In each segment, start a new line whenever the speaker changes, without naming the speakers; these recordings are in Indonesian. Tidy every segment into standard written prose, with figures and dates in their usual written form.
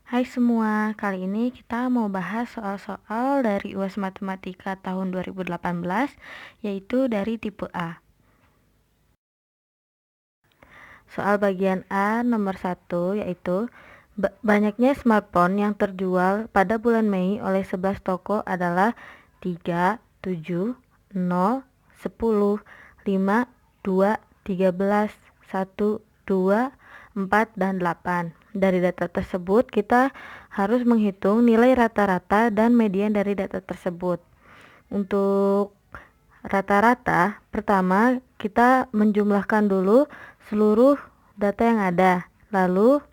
Hai semua, kali ini kita mau bahas soal-soal dari UAS Matematika tahun 2018, yaitu dari tipe A. Soal bagian A nomor 1 yaitu banyaknya smartphone yang terjual pada bulan Mei oleh 11 toko adalah 3, 7, 0, 10, 5, 2, 13, 1, 2, 4, dan 8. Dari data tersebut kita harus menghitung nilai rata-rata dan median dari data tersebut. Untuk rata-rata, pertama kita menjumlahkan dulu seluruh data yang ada. Lalu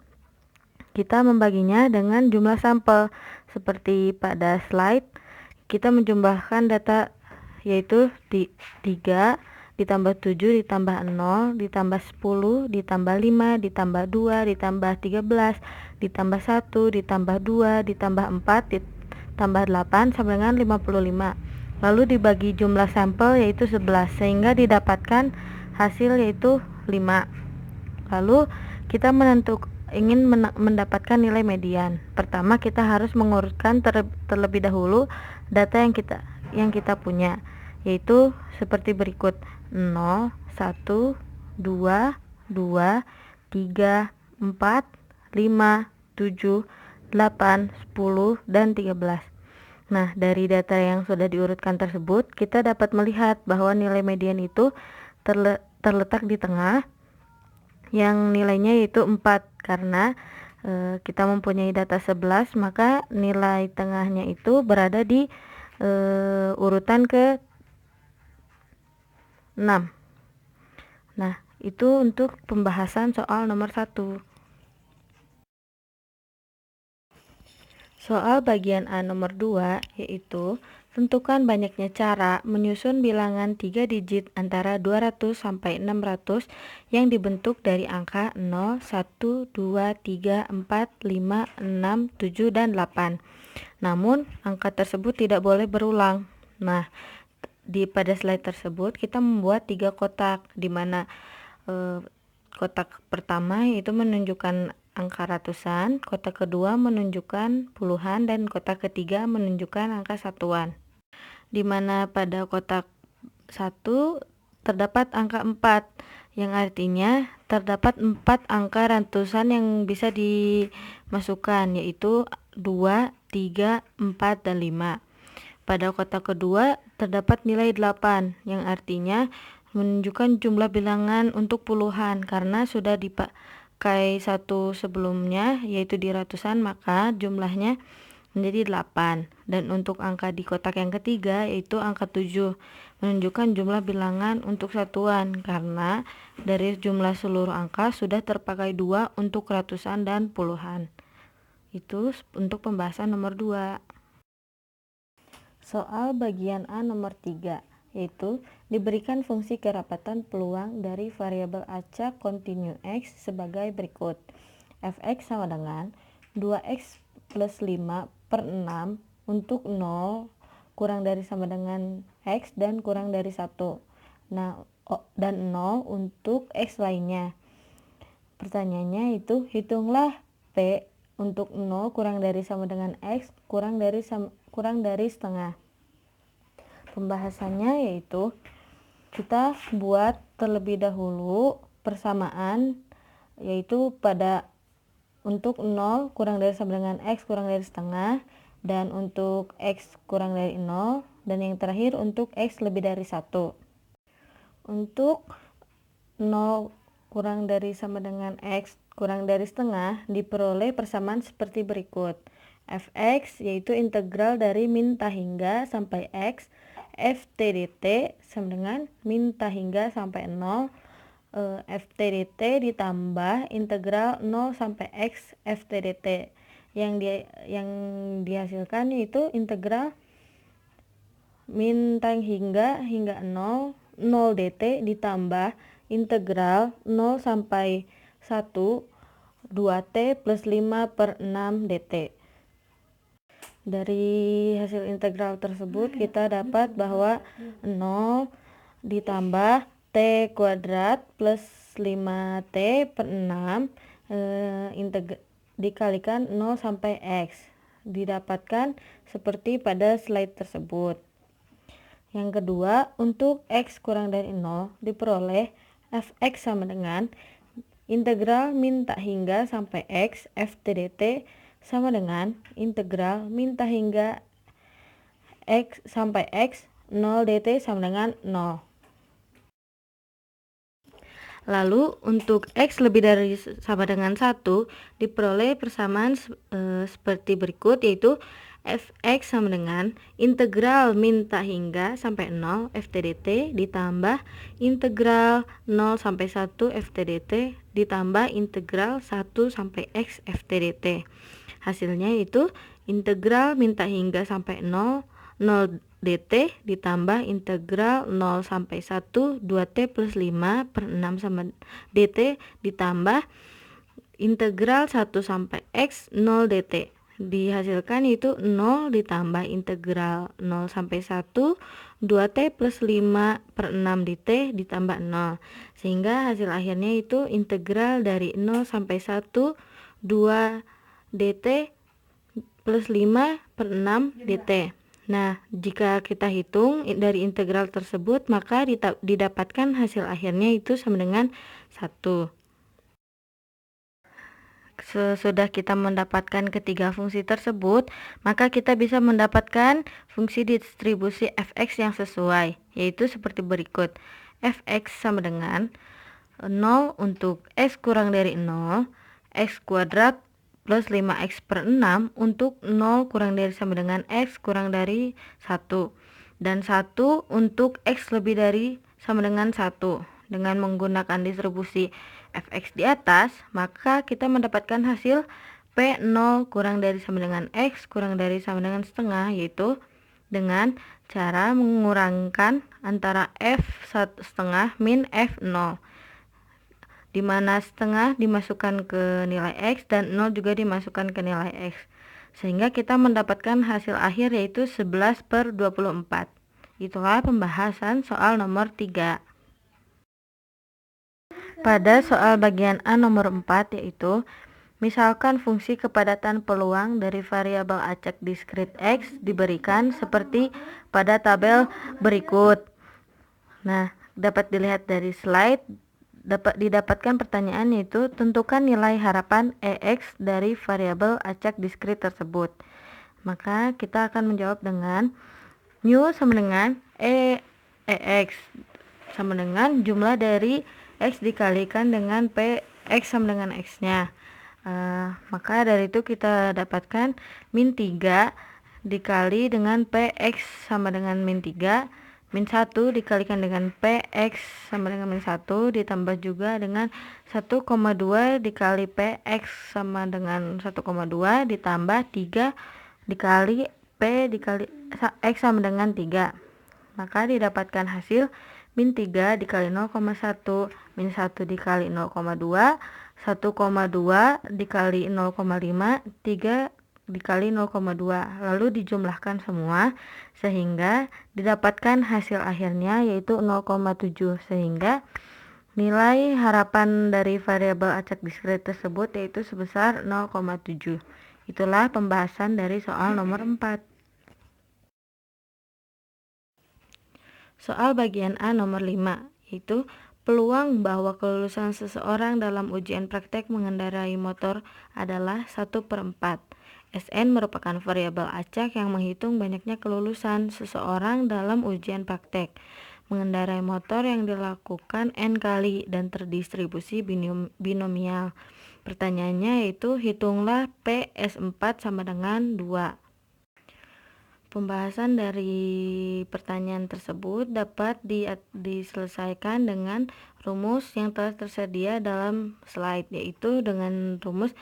kita membaginya dengan jumlah sampel. Seperti pada slide, kita menjumlahkan data yaitu 3 ditambah 7 ditambah 0 ditambah 10 ditambah 5 ditambah 2 ditambah 13 ditambah 1 ditambah 2 ditambah 4 ditambah 8 sama dengan 55. Lalu dibagi jumlah sampel yaitu 11 sehingga didapatkan hasil yaitu 5. Lalu kita ingin mendapatkan nilai median. Pertama kita harus mengurutkan terlebih dahulu data yang kita punya, yaitu seperti berikut: 0, 1, 2, 2, 3, 4, 5, 7, 8, 10, dan 13. Nah, dari data yang sudah diurutkan tersebut, kita dapat melihat bahwa nilai median itu terletak di tengah, yang nilainya yaitu 4. Karena kita mempunyai data 11, maka nilai tengahnya itu berada di urutan ke 6. Nah, itu untuk pembahasan soal nomor 1. Soal bagian A nomor 2 yaitu tentukan banyaknya cara menyusun bilangan 3 digit antara 200 sampai 600 yang dibentuk dari angka 0, 1, 2, 3, 4, 5, 6, 7, dan 8. Namun, angka tersebut tidak boleh berulang. Nah, pada slide tersebut kita membuat 3 kotak, di mana kotak pertama yaitu menunjukkan angka ratusan, kotak kedua menunjukkan puluhan, dan kotak ketiga menunjukkan angka satuan. Di mana pada kotak 1 terdapat angka 4, yang artinya terdapat 4 angka ratusan yang bisa dimasukkan, yaitu 2, 3, 4, dan 5. Pada kotak kedua terdapat nilai 8, yang artinya menunjukkan jumlah bilangan untuk puluhan. Karena sudah dipakai satu sebelumnya yaitu di ratusan, maka jumlahnya menjadi 8. Dan untuk angka di kotak yang ketiga yaitu angka 7, menunjukkan jumlah bilangan untuk satuan, karena dari jumlah seluruh angka sudah terpakai 2 untuk ratusan dan puluhan. Itu untuk pembahasan nomor 2. Soal bagian A nomor 3 yaitu diberikan fungsi kerapatan peluang dari variabel acak kontinu X sebagai berikut. Fx sama dengan 2x plus 5 per 6 untuk 0 kurang dari sama dengan X dan kurang dari 1. Nah, dan 0 untuk X lainnya. Pertanyaannya itu hitunglah P untuk 0 kurang dari sama dengan X kurang dari setengah. Pembahasannya yaitu kita buat terlebih dahulu persamaan, yaitu pada untuk 0 kurang dari sama dengan X kurang dari setengah, dan untuk X kurang dari 0, dan yang terakhir untuk X lebih dari 1. Untuk 0 kurang dari sama dengan X kurang dari setengah diperoleh persamaan seperti berikut. Fx yaitu integral dari min ta hingga sampai X ft dt sama dengan min ta hingga sampai 0 ft dt ditambah integral 0 sampai X ft dt yang dihasilkan yaitu integral min ta hingga 0 dt ditambah integral 0 sampai 1 2t plus 5 per 6 dt. Dari hasil integral tersebut kita dapat bahwa 0 ditambah t kuadrat plus 5t per 6 dikalikan 0 sampai X. Didapatkan seperti pada slide tersebut. Yang kedua, untuk X kurang dari 0 diperoleh fx sama dengan integral min tak hingga sampai X f dt sama dengan integral min tak hingga X sampai X 0 dt sama dengan 0. Lalu untuk X lebih dari sama dengan 1 diperoleh persamaan seperti berikut, yaitu fx sama dengan integral min tak hingga sampai 0 ft dt ditambah integral 0 sampai 1 ft dt ditambah integral 1 sampai x ft dt. Hasilnya yaitu integral min tak hingga sampai 0 dt ditambah integral 0 sampai 1 2t plus 5 per 6 sama dt ditambah integral 1 sampai x 0 dt. Dihasilkan itu 0 ditambah integral 0 sampai 1 2t plus 5 per 6 dt ditambah 0, sehingga hasil akhirnya itu integral dari 0 sampai 1 2 dt plus 5 per 6 dt. Nah, jika kita hitung dari integral tersebut, maka didapatkan hasil akhirnya itu sama dengan 1. Sesudah kita mendapatkan ketiga fungsi tersebut, maka kita bisa mendapatkan fungsi distribusi fx yang sesuai, yaitu seperti berikut. Fx sama dengan 0 untuk x kurang dari 0, x kuadrat plus 5x per 6 untuk 0 kurang dari sama dengan x kurang dari 1, dan 1 untuk x lebih dari sama dengan 1. Dengan menggunakan distribusi fx di atas, maka kita mendapatkan hasil P0 kurang dari sama dengan x kurang dari sama dengan setengah, yaitu dengan cara mengurangkan antara f1/2 min f0, di mana setengah dimasukkan ke nilai X dan 0 juga dimasukkan ke nilai X, sehingga kita mendapatkan hasil akhir yaitu 11/24. Itulah pembahasan soal nomor 3. Pada soal bagian A nomor 4, yaitu misalkan fungsi kepadatan peluang dari variabel acak diskrit X diberikan seperti pada tabel berikut. Nah, dapat dilihat dari slide. Didapatkan pertanyaan, yaitu tentukan nilai harapan EX dari variabel acak diskrit tersebut. Maka kita akan menjawab dengan mu sama dengan EX sama dengan jumlah dari X dikalikan dengan P X sama dengan X nya. Maka dari itu kita dapatkan min 3 dikali dengan PX sama dengan min 3, min 1 dikalikan dengan PX sama dengan min 1 ditambah juga dengan 1,2 dikali PX sama dengan 1,2 ditambah 3 dikali P dikali X sama dengan 3. Maka didapatkan hasil min 3 dikali 0,1 min 1 dikali 0,2 1,2 dikali 0,5 3 dikali 0,2, lalu dijumlahkan semua sehingga didapatkan hasil akhirnya yaitu 0,7, sehingga nilai harapan dari variabel acak diskrit tersebut yaitu sebesar 0,7. Itulah pembahasan dari soal nomor 4. Soal bagian A nomor 5, yaitu peluang bahwa kelulusan seseorang dalam ujian praktek mengendarai motor adalah 1/4. Sn merupakan variabel acak yang menghitung banyaknya kelulusan seseorang dalam ujian praktek mengendarai motor yang dilakukan n kali dan terdistribusi binomial. Pertanyaannya yaitu hitunglah PS4 sama dengan 2. Pembahasan dari pertanyaan tersebut dapat diselesaikan dengan rumus yang telah tersedia dalam slide, yaitu dengan rumus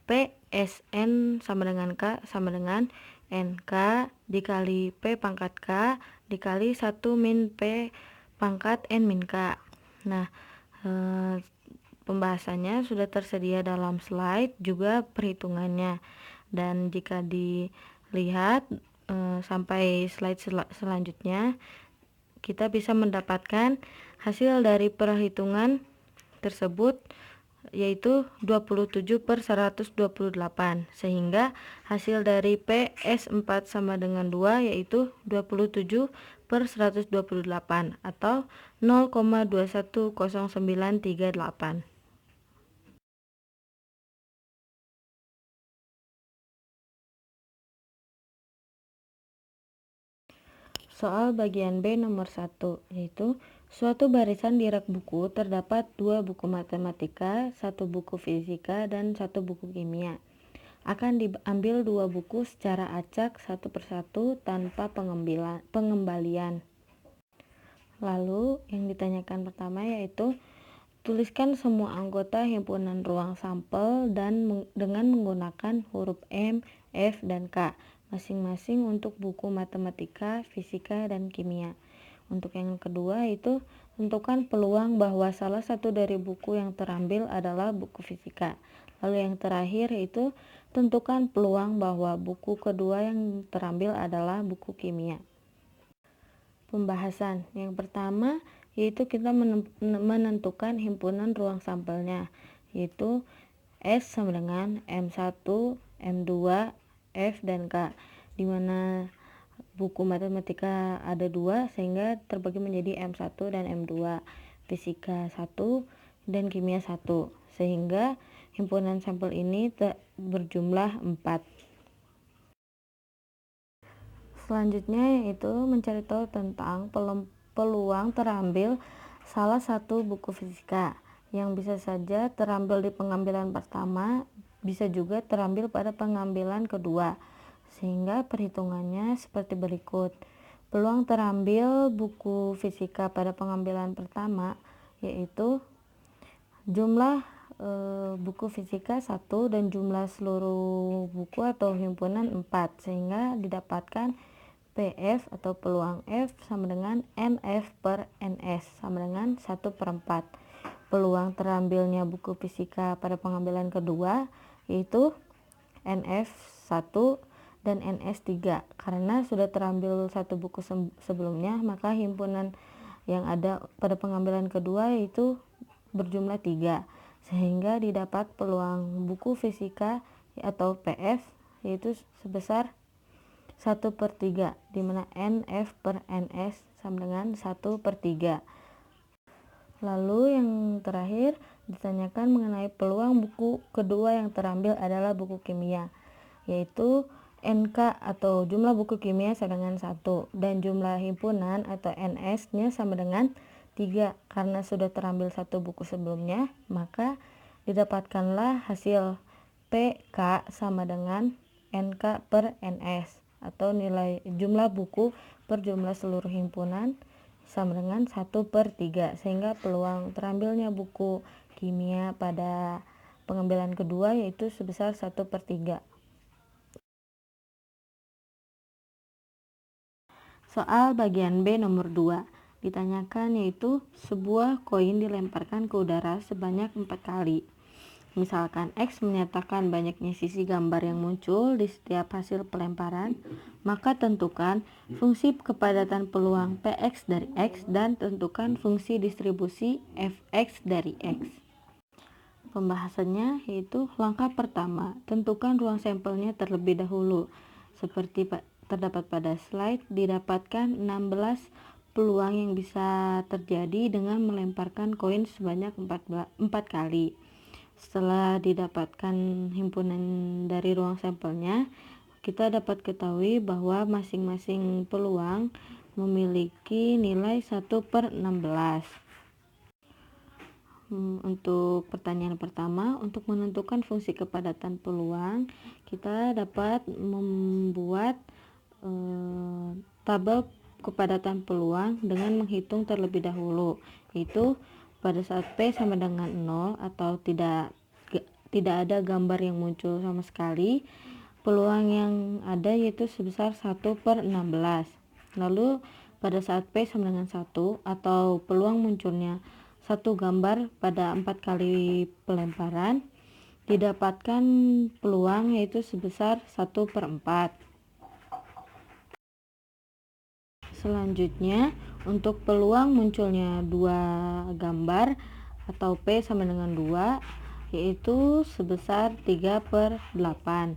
PSN sama dengan K sama dengan NK dikali P pangkat K dikali 1 min P pangkat N min K. Nah, pembahasannya sudah tersedia dalam slide, juga perhitungannya. Dan jika dilihat sampai slide selanjutnya, kita bisa mendapatkan hasil dari perhitungan tersebut yaitu 27/128, sehingga hasil dari PS4 sama dengan 2 yaitu 27/128 atau 0,210938. Soal bagian B nomor 1, yaitu suatu barisan di rak buku terdapat 2 buku matematika, 1 buku fisika, dan 1 buku kimia. Akan diambil 2 buku secara acak satu persatu tanpa pengembalian. Lalu yang ditanyakan pertama yaitu tuliskan semua anggota himpunan ruang sampel dengan menggunakan huruf M, F, dan K masing-masing untuk buku matematika, fisika, dan kimia. Untuk yang kedua itu tentukan peluang bahwa salah satu dari buku yang terambil adalah buku fisika. Lalu yang terakhir itu tentukan peluang bahwa buku kedua yang terambil adalah buku kimia. Pembahasan yang pertama yaitu kita menentukan himpunan ruang sampelnya, yaitu S sama dengan M1, M2, F, dan K, di mana buku matematika ada 2 sehingga terbagi menjadi M1 dan M2, fisika 1 dan kimia 1, sehingga himpunan sampel ini berjumlah 4. Selanjutnya yaitu mencari tahu tentang peluang terambil salah satu buku fisika, yang bisa saja terambil di pengambilan pertama, bisa juga terambil pada pengambilan kedua, sehingga perhitungannya seperti berikut. Peluang terambil buku fisika pada pengambilan pertama yaitu jumlah buku fisika 1 dan jumlah seluruh buku atau himpunan 4, sehingga didapatkan PF atau peluang F sama dengan NF per NS sama dengan 1/4. Peluang terambilnya buku fisika pada pengambilan kedua yaitu NF 1 dan NS 3. Karena sudah terambil satu buku sebelumnya, maka himpunan yang ada pada pengambilan kedua yaitu berjumlah 3, sehingga didapat peluang buku fisika atau PF yaitu sebesar 1/3, di mana NF per NS sama dengan 1/3. Lalu yang terakhir ditanyakan mengenai peluang buku kedua yang terambil adalah buku kimia, yaitu NK atau jumlah buku kimia sama dengan 1 dan jumlah himpunan atau NS-nya sama dengan 3. Karena sudah terambil satu buku sebelumnya, maka didapatkanlah hasil PK sama dengan NK per NS atau nilai jumlah buku per jumlah seluruh himpunan sama dengan 1/3, sehingga peluang terambilnya buku kimia pada pengambilan kedua yaitu sebesar 1/3. Soal bagian B nomor 2 ditanyakan yaitu sebuah koin dilemparkan ke udara sebanyak 4 kali. Misalkan X menyatakan banyaknya sisi gambar yang muncul di setiap hasil pelemparan, maka tentukan fungsi kepadatan peluang Px dari X dan tentukan fungsi distribusi Fx dari X. Pembahasannya yaitu langkah pertama, tentukan ruang sampelnya terlebih dahulu. Seperti terdapat pada slide, didapatkan 16 peluang yang bisa terjadi dengan melemparkan koin sebanyak 4 kali. Setelah didapatkan himpunan dari ruang sampelnya, kita dapat ketahui bahwa masing-masing peluang memiliki nilai 1/16. Untuk pertanyaan pertama, untuk menentukan fungsi kepadatan peluang, kita dapat membuat tabel kepadatan peluang dengan menghitung terlebih dahulu, yaitu pada saat P sama dengan 0 atau tidak ada gambar yang muncul sama sekali, peluang yang ada yaitu sebesar 1/16. Lalu pada saat P sama dengan 1 atau peluang munculnya satu gambar pada 4 kali pelemparan, didapatkan peluang yaitu sebesar 1/4. Selanjutnya, untuk peluang munculnya 2 gambar atau P sama dengan 2, yaitu sebesar 3/8.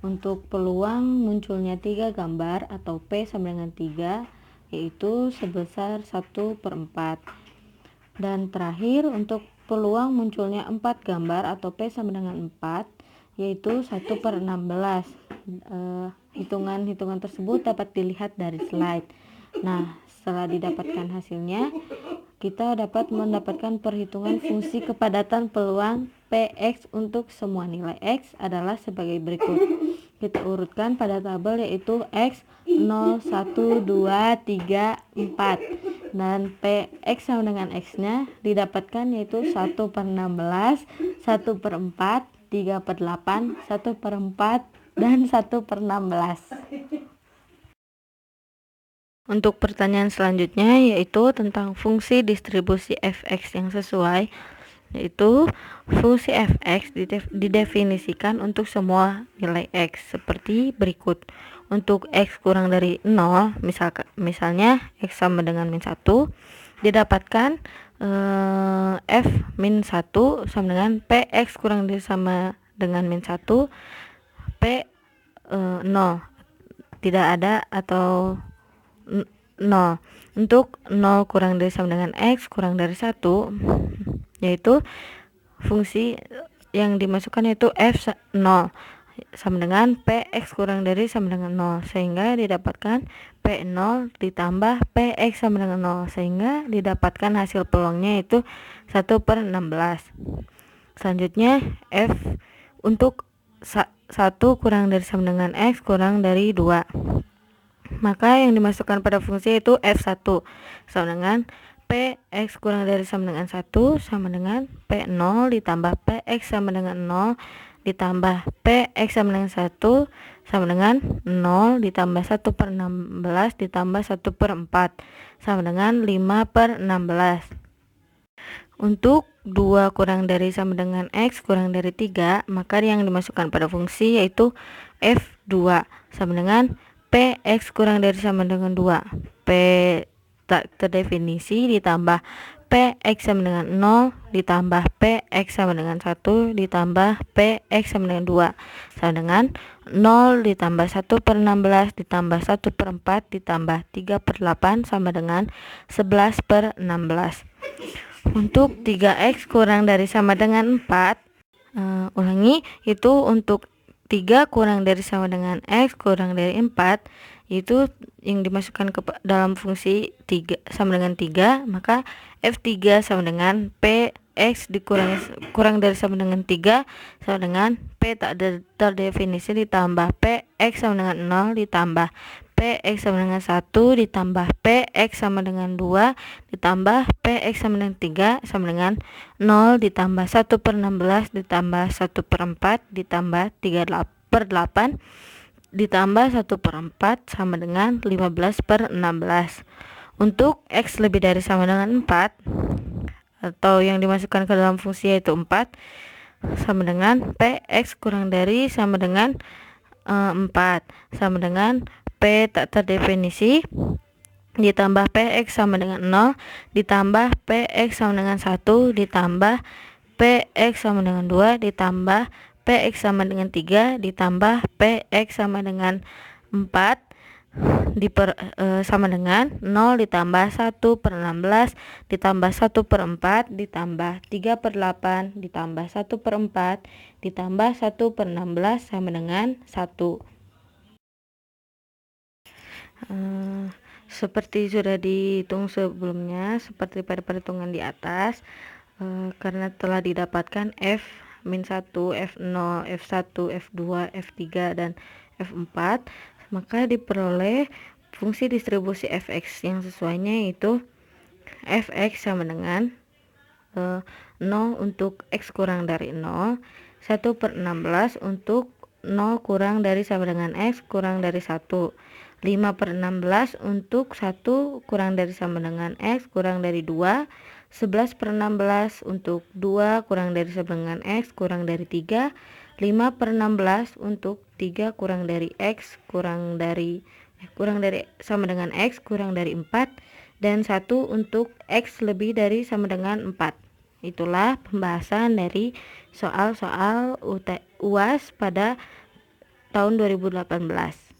Untuk peluang munculnya 3 gambar atau P sama dengan 3 yaitu sebesar 1/4. Dan terakhir untuk peluang munculnya 4 gambar atau P sama dengan 4 yaitu 1/16. Hitungan-hitungan tersebut dapat dilihat dari slide. Nah, setelah didapatkan hasilnya, kita dapat mendapatkan perhitungan fungsi kepadatan peluang Px untuk semua nilai X adalah sebagai berikut. Kita urutkan pada tabel yaitu X 0, 1, 2, 3, 4. Dan Px sama dengan X-nya didapatkan yaitu 1/16, 1/4, 3/8, 1/4, dan 1/16. Untuk pertanyaan selanjutnya yaitu tentang fungsi distribusi fx yang sesuai, yaitu fungsi fx didefinisikan untuk semua nilai x seperti berikut. Untuk x kurang dari 0, misalnya x sama dengan -1, didapatkan f min 1 sama dengan px kurang dari sama dengan -1 p 0, tidak ada atau 0. Untuk 0 kurang dari sama dengan x kurang dari 1, yaitu fungsi yang dimasukkan yaitu f0 sama dengan px kurang dari sama dengan 0, sehingga didapatkan p0 ditambah px sama dengan 0, sehingga didapatkan hasil peluangnya yaitu 1/16. Selanjutnya f untuk 1 kurang dari sama dengan x kurang dari 2, maka yang dimasukkan pada fungsi itu f1 sama dengan px kurang dari sama dengan 1 sama dengan p0 ditambah px sama dengan 0 ditambah px sama dengan 1 sama dengan 0 ditambah 1/16 ditambah 1/4 sama dengan 5/16. Untuk 2 kurang dari sama dengan x kurang dari 3, maka yang dimasukkan pada fungsi yaitu f2 sama dengan px kurang dari sama dengan 2, p tak terdefinisi ditambah px sama dengan 0 ditambah px sama dengan 1 ditambah px sama dengan 2 sama dengan 0 ditambah 1/16 ditambah 1/4 ditambah 3/8 sama dengan 11/16. Untuk 3x kurang dari sama dengan 4, ulangi, itu untuk 3 kurang dari sama dengan x kurang dari 4, itu yang dimasukkan ke dalam fungsi 3 sama dengan 3, maka f3 sama dengan px kurang dari sama dengan 3 sama dengan p tak terdefinisi ditambah px sama dengan 0 ditambah px sama dengan 1 ditambah px sama dengan 2 ditambah px sama dengan 3 sama dengan 0 ditambah 1/16 ditambah 1/4 ditambah 3/8 ditambah 1/4 sama dengan 15/16. Untuk x lebih dari sama dengan 4 atau yang dimasukkan ke dalam fungsi yaitu 4 sama dengan px kurang dari sama dengan 4 sama dengan p tak terdefinisi ditambah px sama dengan 0 ditambah px sama dengan 1 ditambah px sama dengan 2 ditambah px sama dengan 3 ditambah px sama dengan 4 sama dengan 0 ditambah 1/16 ditambah 1/4 ditambah 3/8 ditambah 1/4 ditambah 1/16 sama dengan 1. Seperti sudah dihitung sebelumnya, seperti pada perhitungan di atas, karena telah didapatkan f-1, f0, f1, f2, f3, dan f4, maka diperoleh fungsi distribusi fx yang sesuainya yaitu fx sama dengan 0 untuk x kurang dari 0, 1/16 untuk 0 kurang dari sama dengan x kurang dari 1, 5/16 untuk 1 kurang dari sama dengan x kurang dari 2, 11/16 untuk 2 kurang dari sama dengan x kurang dari 3, 5/16 untuk 3 kurang dari x kurang dari sama dengan x kurang dari 4, dan 1 untuk x lebih dari sama dengan 4. Itulah pembahasan dari soal-soal UAS pada tahun 2018.